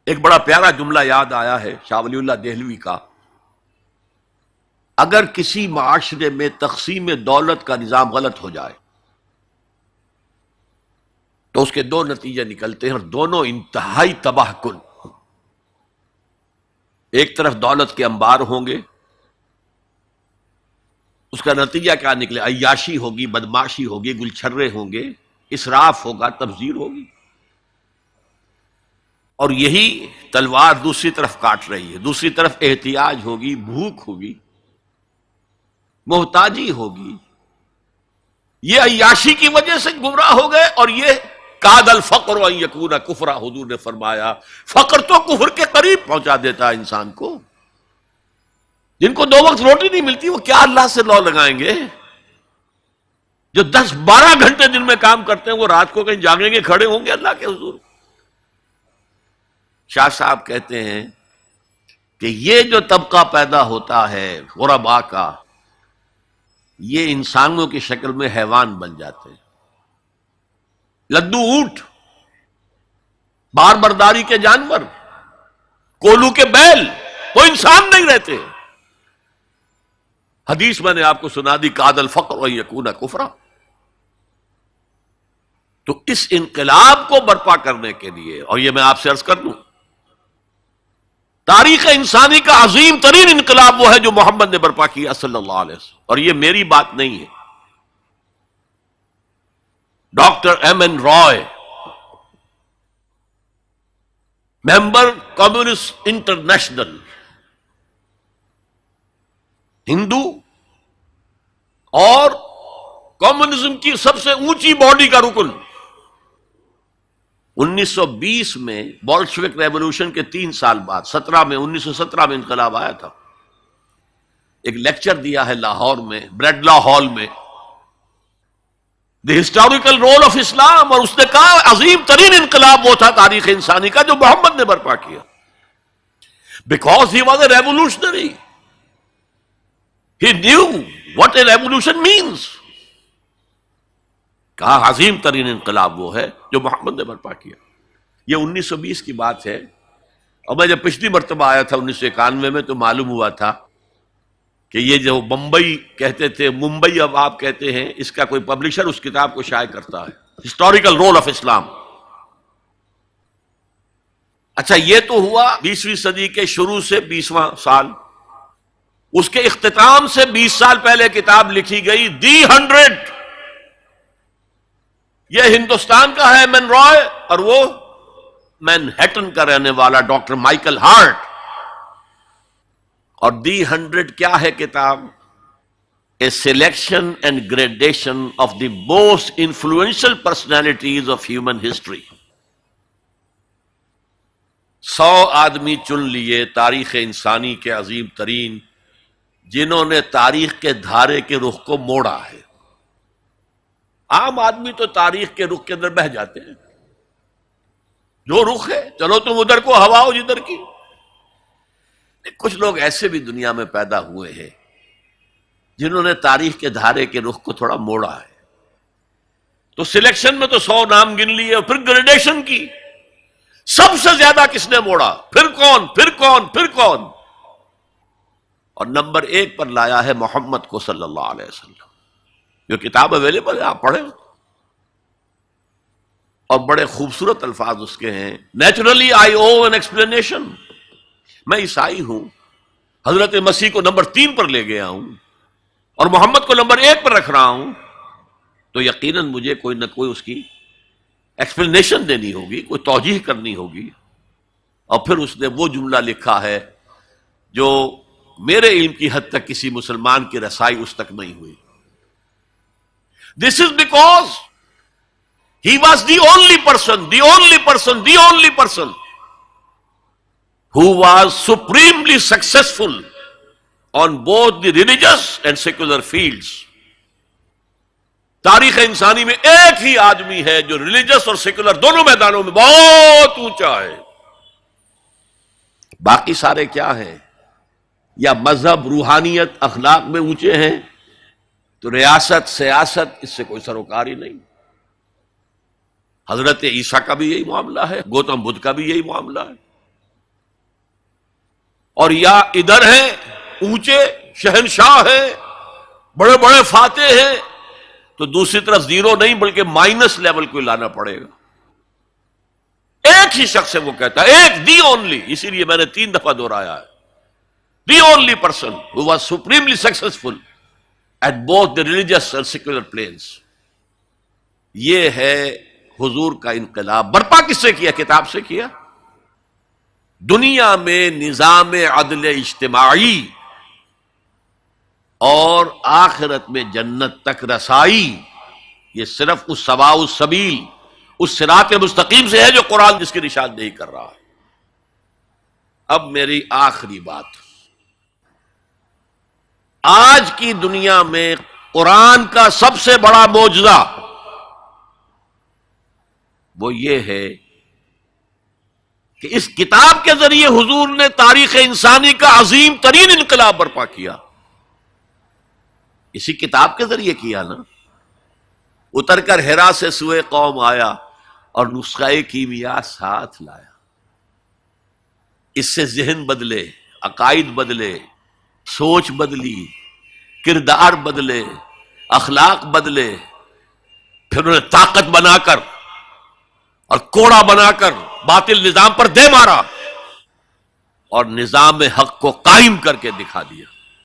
ایک بڑا پیارا جملہ یاد آیا ہے شاہ ولی اللہ دہلوی کا، اگر کسی معاشرے میں تقسیم دولت کا نظام غلط ہو جائے تو اس کے دو نتیجے نکلتے ہیں، اور دونوں انتہائی تباہ کن۔ ایک طرف دولت کے انبار ہوں گے، اس کا نتیجہ کیا نکلے؟ عیاشی ہوگی، بدماشی ہوگی، گلچھرے ہوں گے، اسراف ہوگا، تبذیر ہوگی، اور یہی تلوار دوسری طرف کاٹ رہی ہے۔ دوسری طرف احتیاج ہوگی، بھوک ہوگی، محتاجی ہوگی۔ یہ عیاشی کی وجہ سے گمراہ ہو گئے، اور یہ کاد الفقر ان یکون کفرا، حضور نے فرمایا فقر تو کفر کے قریب پہنچا دیتا ہے انسان کو۔ جن کو 2 وقت روٹی نہیں ملتی وہ کیا اللہ سے لو لگائیں گے؟ جو 10-12 گھنٹے دن میں کام کرتے ہیں وہ رات کو کہیں جاگیں گے، کھڑے ہوں گے اللہ کے حضور؟ شاہ صاحب کہتے ہیں کہ یہ جو طبقہ پیدا ہوتا ہے غرباء کا، یہ انسانوں کی شکل میں حیوان بن جاتے ہیں، لدو اونٹ، بار برداری کے جانور، کولو کے بیل، وہ انسان نہیں رہتے۔ حدیث میں نے آپ کو سنا دی، کاد الفقر ان یکون کفرا۔ تو اس انقلاب کو برپا کرنے کے لیے، اور یہ میں آپ سے عرض کر دوں، تاریخ انسانی کا عظیم ترین انقلاب وہ ہے جو محمد نے برپا کیا صلی اللہ علیہ وسلم، اور یہ میری بات نہیں ہے۔ ڈاکٹر ایم این رائے، ممبر کمیونسٹ انٹرنیشنل، ہندو اور کمیونزم کی سب سے اونچی باڈی کا رکن، 1920 میں بولشوک ریولوشن کے 3 سال بعد 1917 میں انقلاب آیا تھا، ایک لیکچر دیا ہے لاہور میں، بریڈلا ہال میں، دی ہسٹوریکل رول آف اسلام، اور اس نے کہا عظیم ترین انقلاب وہ تھا تاریخ انسانی کا جو محمد نے برپا کیا، because he was a revolutionary, he knew what a revolution means. کہا عظیم ترین انقلاب وہ ہے جو محمد نے برپا کیا۔ یہ 1920 کی بات ہے، اور میں جب پچھلی مرتبہ آیا تھا 1991 میں تو معلوم ہوا تھا کہ یہ جو بمبئی کہتے تھے، ممبئی اب آپ کہتے ہیں، اس کا کوئی پبلشر اس کتاب کو شائع کرتا ہے، ہسٹوریکل رول آف اسلام۔ اچھا، یہ تو ہوا 20ویں صدی کے شروع سے 20واں سال۔ اس کے اختتام سے 20 سال پہلے کتاب لکھی گئی، دی 100۔ یہ ہندوستان کا ہے ایم این رائے، اور وہ مینہٹن کا رہنے والا ڈاکٹر مائیکل ہارٹ۔ اور دی 100 کیا ہے کتاب؟ A selection and gradation of the most influential personalities of human history. 100 آدمی چن لیے تاریخ انسانی کے عظیم ترین، جنہوں نے تاریخ کے دھارے کے رخ کو موڑا ہے۔ عام آدمی تو تاریخ کے رخ کے اندر بہہ جاتے ہیں، جو رخ ہے چلو تم ادھر کو ہواؤ جدھر کی۔ کچھ لوگ ایسے بھی دنیا میں پیدا ہوئے ہیں جنہوں نے تاریخ کے دھارے کے رخ کو تھوڑا موڑا ہے۔ تو سلیکشن میں تو 100 نام گن لیے، اور پھر گریڈیشن کی، سب سے زیادہ کس نے موڑا، پھر کون، پھر کون، پھر کون، اور نمبر 1 پر لایا ہے محمد کو صلی اللہ علیہ وسلم۔ جو کتاب اویلیبل ہے آپ پڑھیں، اور بڑے خوبصورت الفاظ اس کے ہیں۔ Naturally I O an explanation, میں عیسائی ہوں، حضرت مسیح کو نمبر 3 پر لے گیا ہوں اور محمد کو نمبر 1 پر رکھ رہا ہوں، تو یقیناً مجھے کوئی نہ کوئی اس کی ایکسپلینیشن دینی ہوگی، کوئی توجیہ کرنی ہوگی۔ اور پھر اس نے وہ جملہ لکھا ہے جو میرے علم کی حد تک کسی مسلمان کی رسائی اس تک نہیں ہوئی۔ This is because he was the only person who was supremely successful on both the religious and secular fields. تاریخ انسانی میں ایک ہی آدمی ہے جو ریلیجس اور سیکولر دونوں میدانوں میں بہت اونچا ہے۔ باقی سارے کیا ہیں؟ یا مذہب، روحانیت، اخلاق میں اونچے ہیں، تو ریاست، سیاست، اس سے کوئی سروکار ہی نہیں۔ حضرت عیسیٰ کا بھی یہی معاملہ ہے، گوتم بدھ کا بھی یہی معاملہ ہے۔ اور یا ادھر ہیں اونچے شہنشاہ ہیں، بڑے بڑے فاتح ہیں، تو دوسری طرف زیرو نہیں بلکہ مائنس لیول کو لانا پڑے گا۔ ایک ہی شخص ہے وہ کہتا ہے، ایک دی اونلی، اسی لیے میں نے 3 دفعہ دہرایا ہے، the only person who was supremely successful at both the religious and secular planes۔ یہ ہے حضور کا انقلاب۔ برپا کس سے کیا؟ کتاب سے کیا۔ دنیا میں نظام عدل اجتماعی اور آخرت میں جنت تک رسائی، یہ صرف اس سواء السبیل، اس صراط مستقیم سے ہے جو قرآن جس کی نشاندہی کر رہا ہے۔ اب میری آخری بات، آج کی دنیا میں قرآن کا سب سے بڑا معجزہ وہ یہ ہے کہ اس کتاب کے ذریعے حضور نے تاریخ انسانی کا عظیم ترین انقلاب برپا کیا۔ اسی کتاب کے ذریعے کیا نا۔ اتر کر حرا سے سوئے قوم آیا اور نسخہ کیمیا ساتھ لایا۔ اس سے ذہن بدلے، عقائد بدلے، سوچ بدلی، کردار بدلے، اخلاق بدلے، پھر انہیں طاقت بنا کر اور کوڑا بنا کر باطل نظام پر دے مارا اور نظام حق کو قائم کر کے دکھا دیا۔